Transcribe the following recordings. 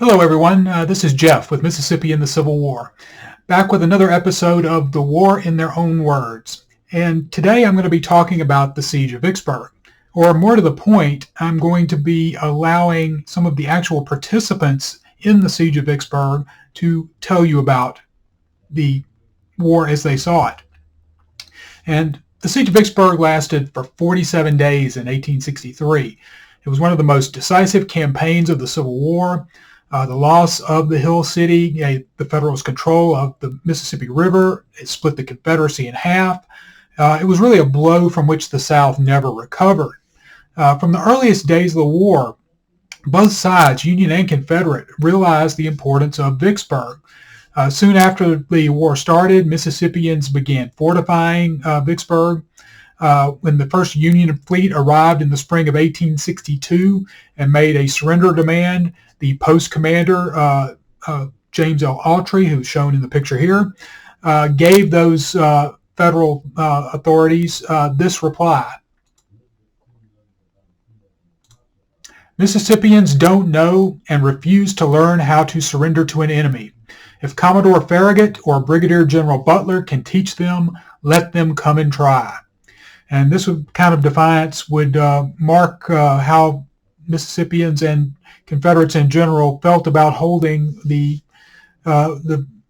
Hello, everyone. This is Jeff with Mississippi in the Civil War, back with another episode of The War in Their Own Words. And today I'm going to be talking about the Siege of Vicksburg. Or more to the point, I'm going to be allowing some of the actual participants in the Siege of Vicksburg to tell you about the war as they saw it. And the Siege of Vicksburg lasted for 47 days in 1863. It was one of the most decisive campaigns of the Civil War. The loss of the Hill City gave the Federals control of the Mississippi River. It split the Confederacy in half. It was really a blow from which the South never recovered. From the earliest days of the war, both sides, Union and Confederate, realized the importance of Vicksburg. Soon after the war started, Mississippians began fortifying Vicksburg. When the first Union fleet arrived in the spring of 1862 and made a surrender demand, the post commander, James L. Autry, who's shown in the picture here, gave those federal authorities this reply. Mississippians don't know and refuse to learn how to surrender to an enemy. If Commodore Farragut or Brigadier General Butler can teach them, let them come and try. And this kind of defiance would mark how Mississippians and Confederates in general felt about holding the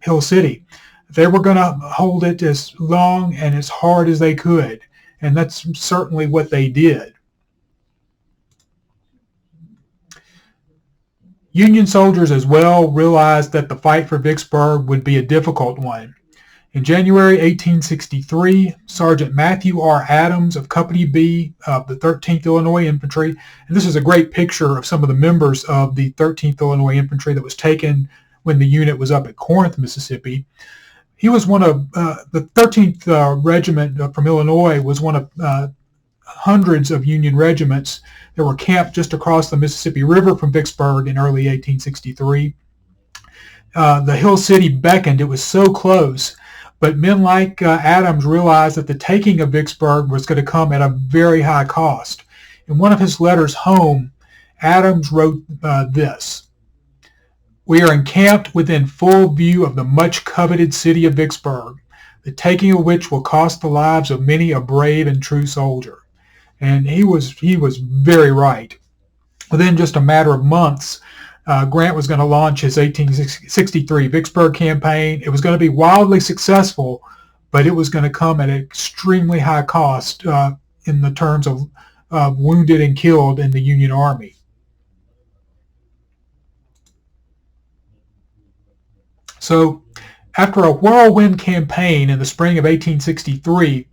Hill City. They were going to hold it as long and as hard as they could, and that's certainly what they did. Union soldiers as well realized that the fight for Vicksburg would be a difficult one. In January 1863, Sergeant Matthew R. Adams of Company B of the 13th Illinois Infantry, and this is a great picture of some of the members of the 13th Illinois Infantry that was taken when the unit was up at Corinth, Mississippi. He was one of the 13th Regiment from Illinois was one of hundreds of Union regiments that were camped just across the Mississippi River from Vicksburg in early 1863. The Hill City beckoned. It was so close. But men like Adams realized that the taking of Vicksburg was going to come at a very high cost. In one of his letters home, Adams wrote this: "We are encamped within full view of the much coveted city of Vicksburg, the taking of which will cost the lives of many a brave and true soldier." And he was very right. Within just a matter of months, Grant was going to launch his 1863 Vicksburg campaign. It was going to be wildly successful, but it was going to come at an extremely high cost in the terms of wounded and killed in the Union Army. So after a whirlwind campaign in the spring of 1863,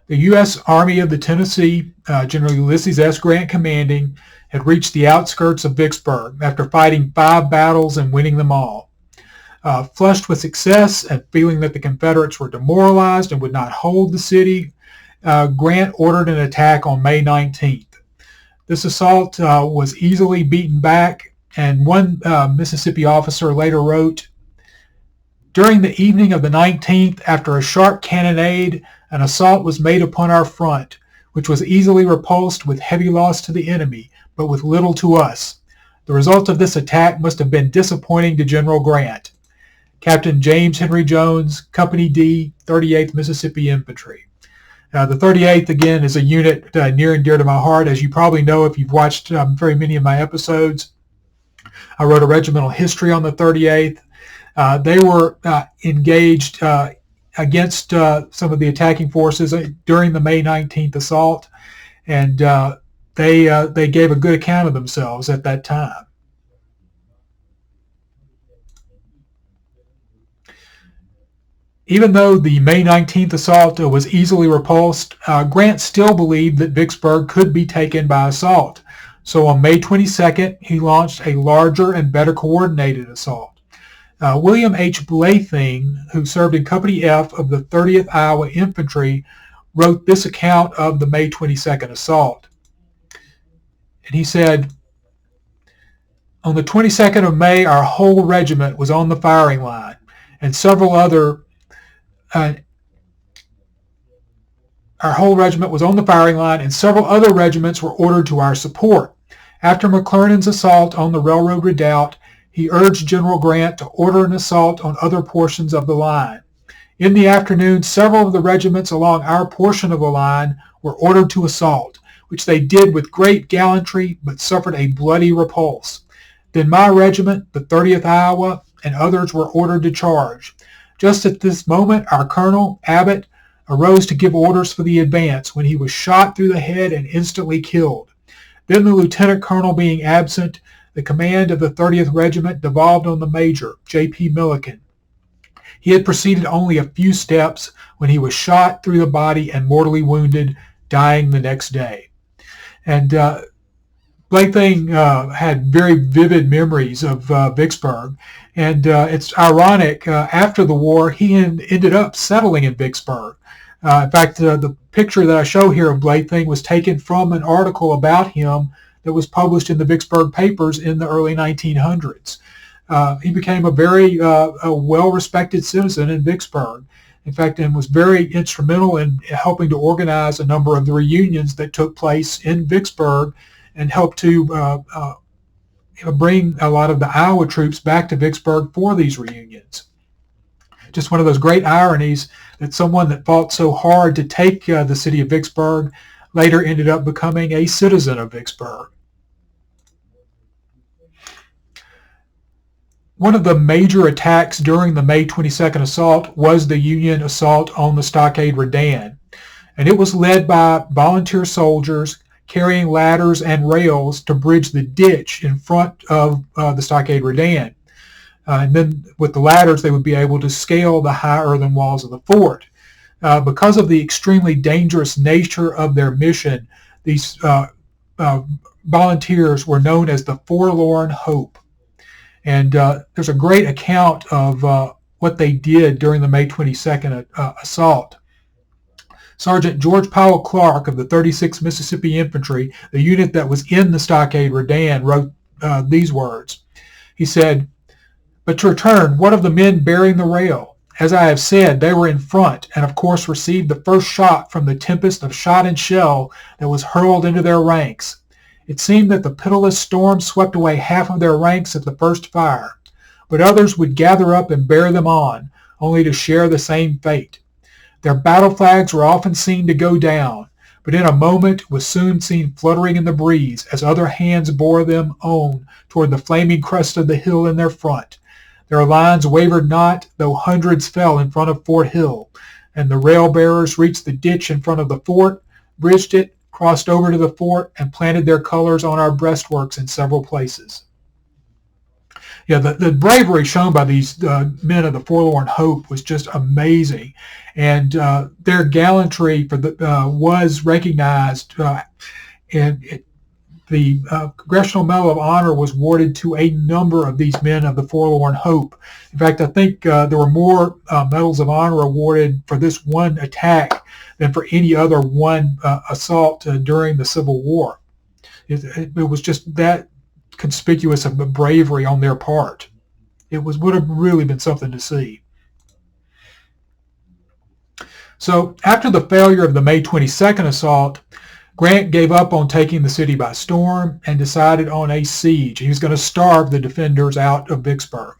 the U.S. Army of the Tennessee, General Ulysses S. Grant commanding, had reached the outskirts of Vicksburg after fighting 5 battles and winning them all. Flushed with success and feeling that the Confederates were demoralized and would not hold the city, Grant ordered an attack on May 19th. This assault was easily beaten back, and one Mississippi officer later wrote, "During the evening of the 19th, after a sharp cannonade, an assault was made upon our front, which was easily repulsed with heavy loss to the enemy, but with little to us. The result of this attack must have been disappointing to General Grant. Captain James Henry Jones, Company D, 38th Mississippi Infantry." The 38th, again, is a unit near and dear to my heart. As you probably know if you've watched very many of my episodes, I wrote a regimental history on the 38th. They were engaged against some of the attacking forces during the May 19th assault, and they gave a good account of themselves at that time. Even though the May 19th assault was easily repulsed, Grant still believed that Vicksburg could be taken by assault. So on May 22nd, he launched a larger and better coordinated assault. William H. Blaything, who served in Company F of the 30th Iowa Infantry, wrote this account of the May 22nd assault. And he said, "On the 22nd of May, our whole regiment was on the firing line, and several other regiments were ordered to our support. After McClernand's assault on the railroad redoubt, he urged General Grant to order an assault on other portions of the line. In the afternoon, several of the regiments along our portion of the line were ordered to assault, which they did with great gallantry, but suffered a bloody repulse. Then my regiment, the 30th Iowa, and others were ordered to charge. Just at this moment, our colonel, Abbott, arose to give orders for the advance, when he was shot through the head and instantly killed. Then the lieutenant colonel being absent, the command of the 30th Regiment devolved on the major, J.P. Milliken. He had proceeded only a few steps when he was shot through the body and mortally wounded, dying the next day. And Blathing had very vivid memories of Vicksburg, and it's ironic, after the war, he ended up settling in Vicksburg. In fact, the picture that I show here of Blathing was taken from an article about him that was published in the Vicksburg papers in the early 1900s. He became a very well-respected citizen in Vicksburg, in fact, and was very instrumental in helping to organize a number of the reunions that took place in Vicksburg and helped to bring a lot of the Iowa troops back to Vicksburg for these reunions. Just one of those great ironies that someone that fought so hard to take the city of Vicksburg later ended up becoming a citizen of Vicksburg. One of the major attacks during the May 22nd assault was the Union assault on the Stockade Redan, and it was led by volunteer soldiers carrying ladders and rails to bridge the ditch in front of the Stockade Redan. And then with the ladders, they would be able to scale the high earthen walls of the fort. Because of the extremely dangerous nature of their mission, these volunteers were known as the Forlorn Hope. And there's a great account of what they did during the May 22nd assault. Sergeant George Powell Clark of the 36th Mississippi Infantry, the unit that was in the Stockade Redan, wrote these words. He said, "But to return, what of the men bearing the rail? As I have said, they were in front, and of course received the first shot from the tempest of shot and shell that was hurled into their ranks. It seemed that the pitiless storm swept away half of their ranks at the first fire, but others would gather up and bear them on, only to share the same fate. Their battle flags were often seen to go down, but in a moment was soon seen fluttering in the breeze as other hands bore them on toward the flaming crest of the hill in their front. Their lines wavered not, though hundreds fell in front of Fort Hill, and the rail-bearers reached the ditch in front of the fort, bridged it, crossed over to the fort, and planted their colors on our breastworks in several places." Yeah, the bravery shown by these men of the Forlorn Hope was just amazing, and their gallantry was recognized, and the Congressional Medal of Honor was awarded to a number of these men of the Forlorn Hope. In fact, I think there were more Medals of Honor awarded for this one attack than for any other one assault during the Civil War. It was just that conspicuous of the bravery on their part. It would have really been something to see. So after the failure of the May 22nd assault, Grant gave up on taking the city by storm and decided on a siege. He was going to starve the defenders out of Vicksburg.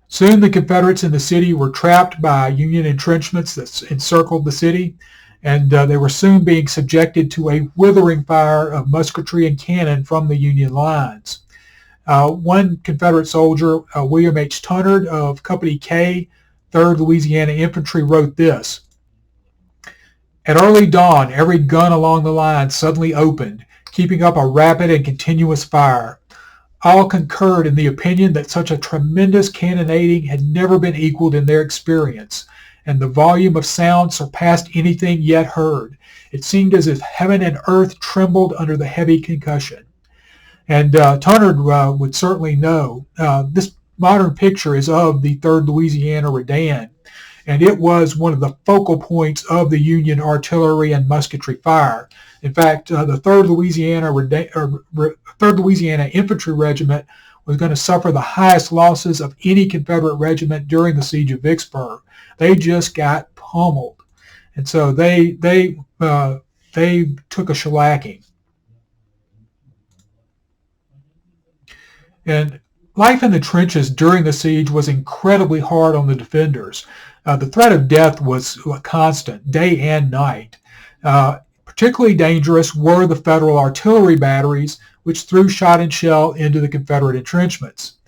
Soon the Confederates in the city were trapped by Union entrenchments that encircled the city, and they were soon being subjected to a withering fire of musketry and cannon from the Union lines. One Confederate soldier, William H. Tunnard of Company K, 3rd Louisiana Infantry, wrote this: "At early dawn, every gun along the line suddenly opened, keeping up a rapid and continuous fire. All concurred in the opinion that such a tremendous cannonading had never been equaled in their experience, and the volume of sound surpassed anything yet heard. It seemed as if heaven and earth trembled under the heavy concussion." And Tunnard would certainly know. This modern picture is of the 3rd Louisiana Redan, and it was one of the focal points of the Union artillery and musketry fire. In fact, the 3rd Louisiana Infantry Regiment was going to suffer the highest losses of any Confederate regiment during the siege of Vicksburg. They just got pummeled, and so they took a shellacking. And Life in the trenches during the siege was incredibly hard on the defenders. The threat of death was constant, day and night. Particularly dangerous were the Federal artillery batteries, which threw shot and shell into the Confederate entrenchments.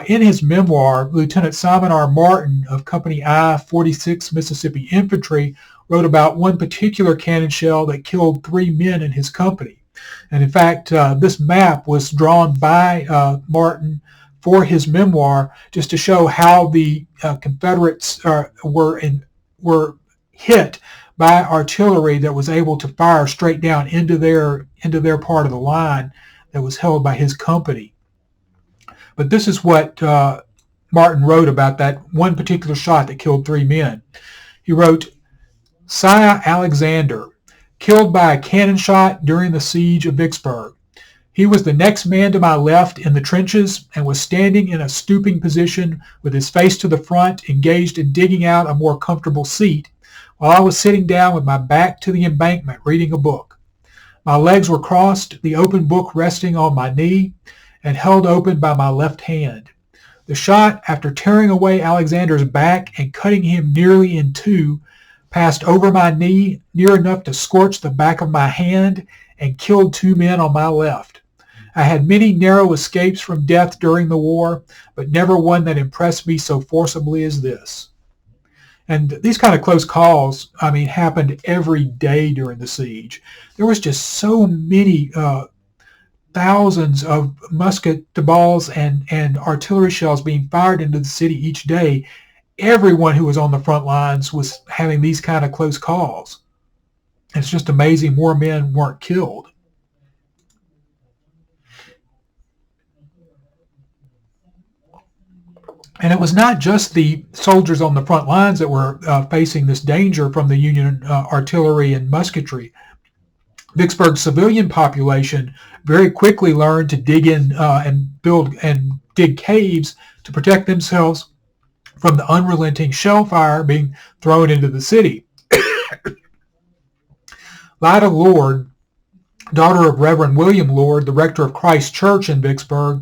In his memoir, Lieutenant Simon R. Martin of Company I, 46th Mississippi Infantry, wrote about one particular cannon shell that killed 3 men in his company. And in fact, this map was drawn by Martin for his memoir just to show how the Confederates were hit by artillery that was able to fire straight down into their part of the line that was held by his company. But this is what Martin wrote about that one particular shot that killed 3 men. He wrote, "Siah Alexander, killed by a cannon shot during the siege of Vicksburg. He was the next man to my left in the trenches and was standing in a stooping position with his face to the front, engaged in digging out a more comfortable seat, while I was sitting down with my back to the embankment reading a book. My legs were crossed, the open book resting on my knee, and held open by my left hand. The shot, after tearing away Alexander's back and cutting him nearly in two, passed over my knee near enough to scorch the back of my hand and killed 2 men on my left. I had many narrow escapes from death during the war, but never one that impressed me so forcibly as this." And these kind of close calls, happened every day during the siege. There was just so many thousands of musket balls and artillery shells being fired into the city each day. Everyone who was on the front lines was having these kind of close calls. It's just amazing more men weren't killed. And it was not just the soldiers on the front lines that were facing this danger from the Union artillery and musketry. Vicksburg's civilian population very quickly learned to dig in and dig caves to protect themselves from the unrelenting shell fire being thrown into the city. Lida Lord, daughter of Reverend William Lord, the rector of Christ Church in Vicksburg,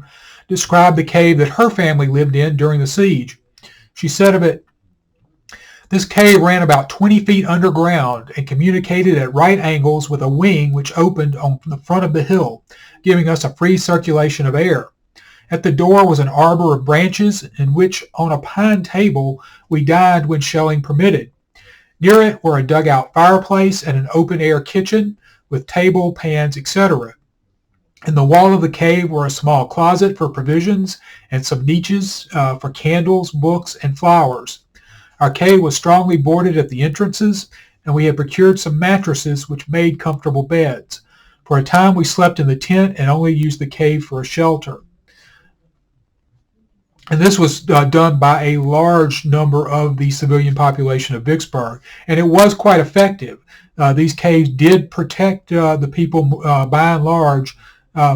described the cave that her family lived in during the siege. She said of it, "This cave ran about 20 feet underground and communicated at right angles with a wing which opened on the front of the hill, giving us a free circulation of air. At the door was an arbor of branches in which, on a pine table, we dined when shelling permitted. Near it were a dugout fireplace and an open-air kitchen with table, pans, etc. In the wall of the cave were a small closet for provisions and some niches for candles, books, and flowers. Our cave was strongly boarded at the entrances, and we had procured some mattresses which made comfortable beds. For a time we slept in the tent and only used the cave for a shelter." And this was done by a large number of the civilian population of Vicksburg, and it was quite effective. These caves did protect the people, by and large,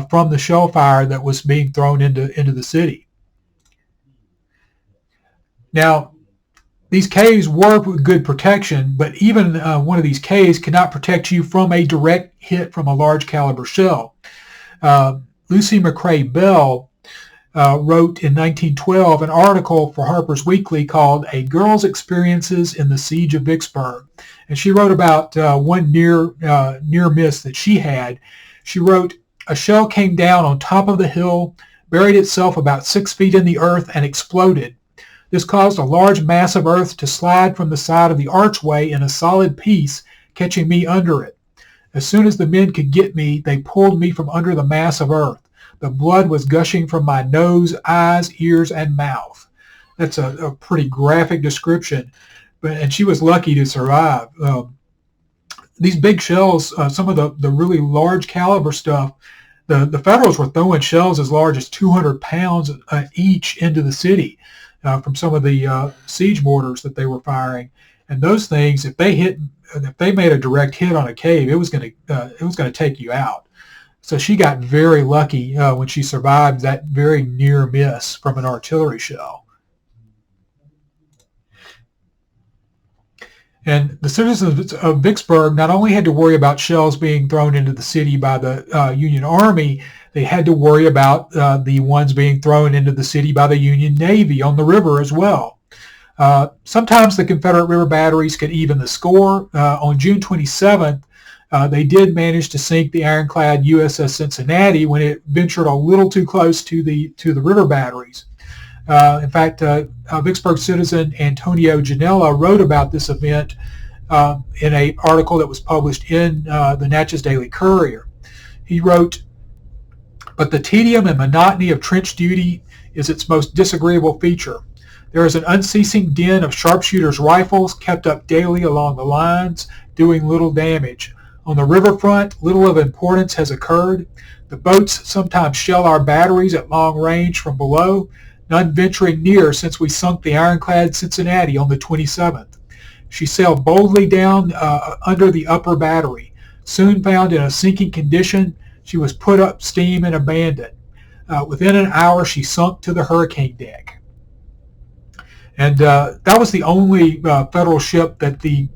from the shell fire that was being thrown into the city. Now, these caves were good protection, but even one of these caves cannot protect you from a direct hit from a large caliber shell. Lucy McCrae Bell wrote in 1912 an article for Harper's Weekly called "A Girl's Experiences in the Siege of Vicksburg." And she wrote about one near miss that she had. She wrote, "A shell came down on top of the hill, buried itself about 6 feet in the earth, and exploded. This caused a large mass of earth to slide from the side of the archway in a solid piece, catching me under it. As soon as the men could get me, they pulled me from under the mass of earth. The blood was gushing from my nose, eyes, ears, and mouth." That's a pretty graphic description, and she was lucky to survive. These big shells, some of the really large caliber stuff, the Federals were throwing shells as large as 200 pounds each into the city. From some of the siege mortars that they were firing, and those things, if they made a direct hit on a cave, it was going to take you out. So she got very lucky when she survived that very near miss from an artillery shell. And the citizens of Vicksburg not only had to worry about shells being thrown into the city by the Union Army, They had to worry about the ones being thrown into the city by the Union Navy on the river as well. Sometimes the Confederate river batteries could even the score. On June 27th, they did manage to sink the ironclad USS Cincinnati when it ventured a little too close to the river batteries. In fact, Vicksburg citizen Antonio Janella wrote about this event in an article that was published in the Natchez Daily Courier. He wrote, "But the tedium and monotony of trench duty is its most disagreeable feature. There is an unceasing din of sharpshooters' rifles kept up daily along the lines, doing little damage. On the riverfront, little of importance has occurred. The boats sometimes shell our batteries at long range from below, none venturing near since we sunk the ironclad Cincinnati on the 27th. She sailed boldly down under the upper battery. Soon found in a sinking condition, she was put up steam and abandoned. Within an hour, she sunk to the hurricane deck." And that was the only Federal ship that the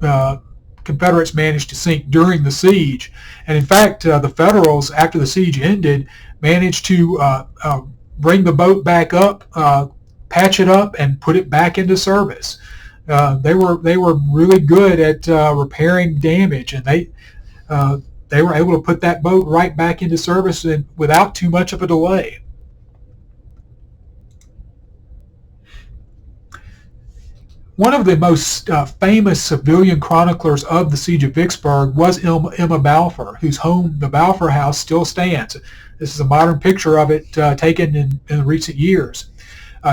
Confederates managed to sink during the siege. And in fact, the Federals, after the siege ended, managed to bring the boat back up, patch it up, and put it back into service. They were really good at repairing damage, and they were able to put that boat right back into service without too much of a delay. One of the most famous civilian chroniclers of the Siege of Vicksburg was Emma Balfour, whose home, the Balfour House, still stands. This is a modern picture of it taken in recent years.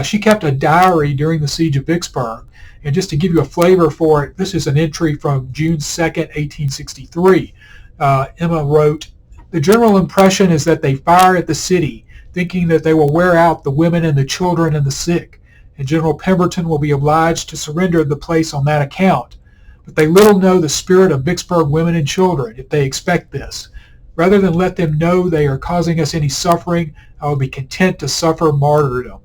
She kept a diary during the Siege of Vicksburg. And just to give you a flavor for it, this is an entry from June 2nd, 1863. Emma wrote, "The general impression is that they fire at the city, thinking that they will wear out the women and the children and the sick, and General Pemberton will be obliged to surrender the place on that account. But they little know the spirit of Vicksburg women and children, if they expect this. Rather than let them know they are causing us any suffering, I will be content to suffer martyrdom."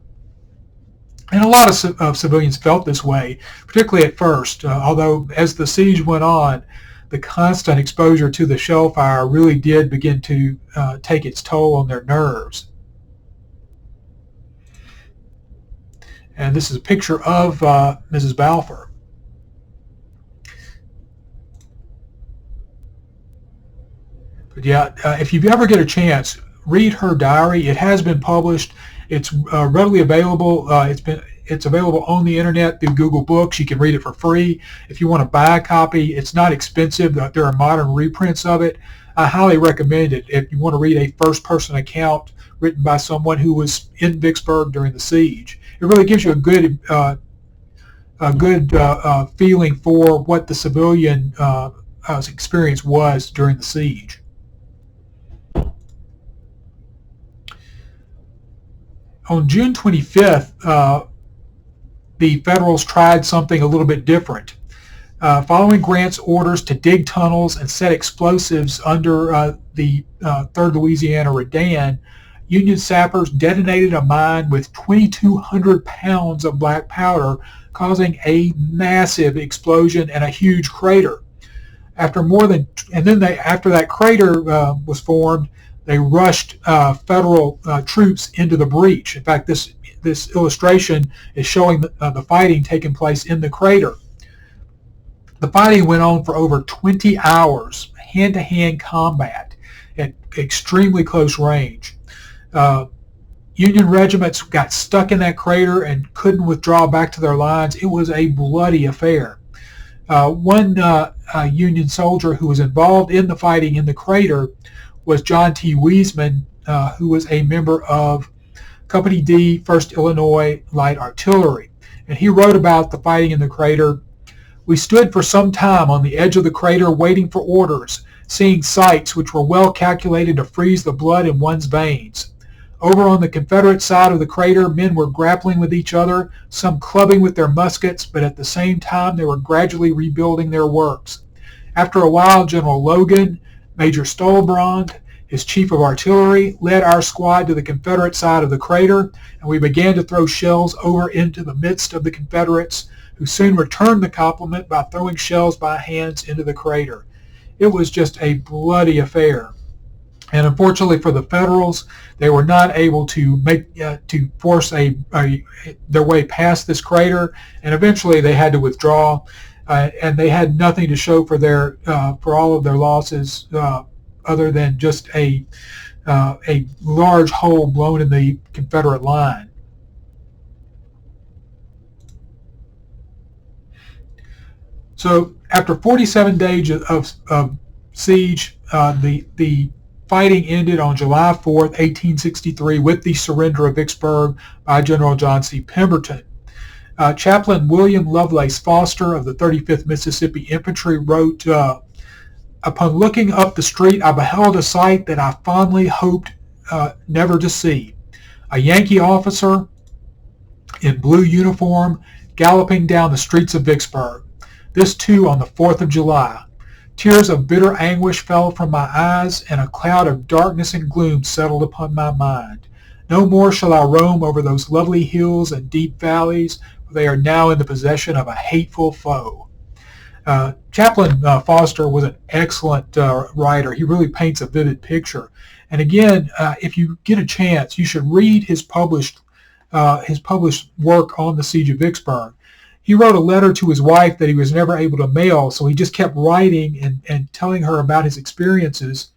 And a lot of civilians felt this way, particularly at first, although as the siege went on, the constant exposure to the shell fire really did begin to take its toll on their nerves. And this is a picture of Mrs. Balfour. But yeah, if you ever get a chance, read her diary. It has been published. It's readily available. It's available on the internet through Google Books. You can read it for free. If you want to buy a copy, it's not expensive. There are modern reprints of it. I highly recommend it if you want to read a first-person account written by someone who was in Vicksburg during the siege. It really gives you a good feeling for what the civilian experience was during the siege. On June 25th, the Federals tried something a little bit different. Following Grant's orders to dig tunnels and set explosives under the 3rd Louisiana Redan, Union sappers detonated a mine with 2,200 pounds of black powder, causing a massive explosion and a huge crater. After that crater was formed, they rushed Federal troops into the breach. In fact, this illustration is showing the fighting taking place in the crater. The fighting went on for over 20 hours, hand-to-hand combat at extremely close range. Union regiments got stuck in that crater and couldn't withdraw back to their lines. It was a bloody affair. One Union soldier who was involved in the fighting in the crater was John T. Wiesman, who was a member of Company D, 1st Illinois Light Artillery. And he wrote about the fighting in the crater. "We stood for some time on the edge of the crater waiting for orders, seeing sights which were well calculated to freeze the blood in one's veins. Over on the Confederate side of the crater, men were grappling with each other, some clubbing with their muskets, but at the same time they were gradually rebuilding their works. After a while, General Logan, Major Stolbrand, his chief of artillery, led our squad to the Confederate side of the crater, and we began to throw shells over into the midst of the Confederates, who soon returned the compliment by throwing shells by hands into the crater. It was just a bloody affair." And unfortunately for the Federals, they were not able to force their way past this crater, and eventually they had to withdraw, and they had nothing to show for all of their losses other than just a large hole blown in the Confederate line. So after 47 days of siege, the fighting ended on July 4th, 1863, with the surrender of Vicksburg by General John C. Pemberton. Chaplain William Lovelace Foster of the 35th Mississippi Infantry wrote, "Upon looking up the street, I beheld a sight that I fondly hoped never to see. A Yankee officer in blue uniform galloping down the streets of Vicksburg. This too on the 4th of July. Tears of bitter anguish fell from my eyes, and a cloud of darkness and gloom settled upon my mind. No more shall I roam over those lovely hills and deep valleys, for they are now in the possession of a hateful foe." Chaplain Foster was an excellent writer. He really paints a vivid picture. And again, if you get a chance, you should read his published work on the Siege of Vicksburg. He wrote a letter to his wife that he was never able to mail, so he just kept writing and telling her about his experiences.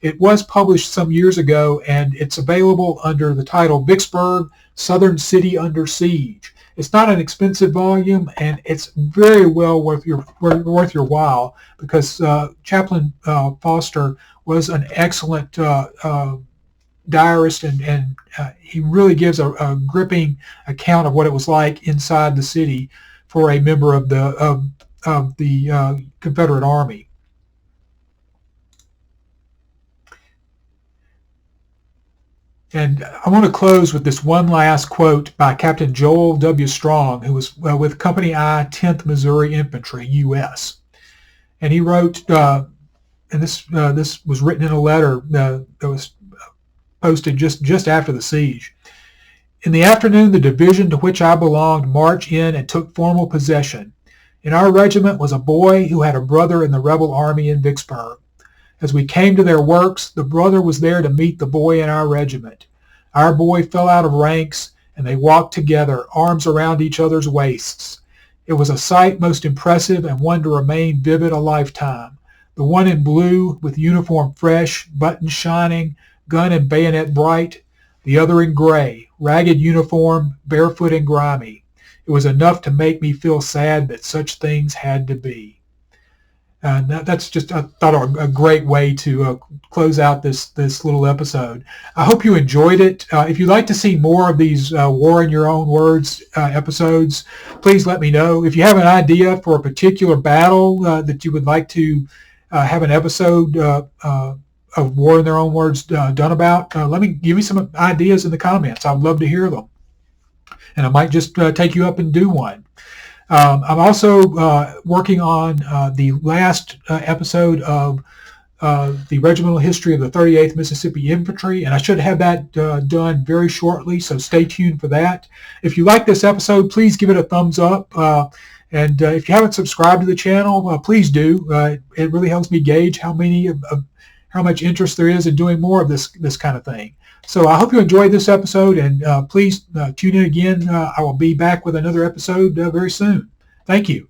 It was published some years ago, and it's available under the title Vicksburg, Southern City Under Siege. It's not an expensive volume, and it's very well worth your while, because Chaplain Foster was an excellent diarist, and he really gives a gripping account of what it was like inside the city for a member of the Confederate Army. And I want to close with this one last quote by Captain Joel W. Strong, who was with Company I, 10th Missouri Infantry, U.S. And he wrote, and this was written in a letter that was posted just after the siege. "In the afternoon, the division to which I belonged marched in and took formal possession. In our regiment was a boy who had a brother in the rebel army in Vicksburg. As we came to their works, the brother was there to meet the boy in our regiment. Our boy fell out of ranks, and they walked together, arms around each other's waists. It was a sight most impressive and one to remain vivid a lifetime. The one in blue, with uniform fresh, buttons shining, gun and bayonet bright, the other in gray, ragged uniform, barefoot and grimy. It was enough to make me feel sad that such things had to be." And that's just, I thought, a great way to close out this little episode. I hope you enjoyed it. If you'd like to see more of these War in Your Own Words episodes, please let me know. If you have an idea for a particular battle that you would like to have an episode of War in Their Own Words done about, give me some ideas in the comments. I'd love to hear them. And I might just take you up and do one. I'm also working on the last episode of the regimental history of the 38th Mississippi Infantry, and I should have that done very shortly, so stay tuned for that. If you like this episode, please give it a thumbs up. And if you haven't subscribed to the channel, please do. It really helps me gauge how much interest there is in doing more of this kind of thing. So I hope you enjoyed this episode, and please tune in again. I will be back with another episode very soon. Thank you.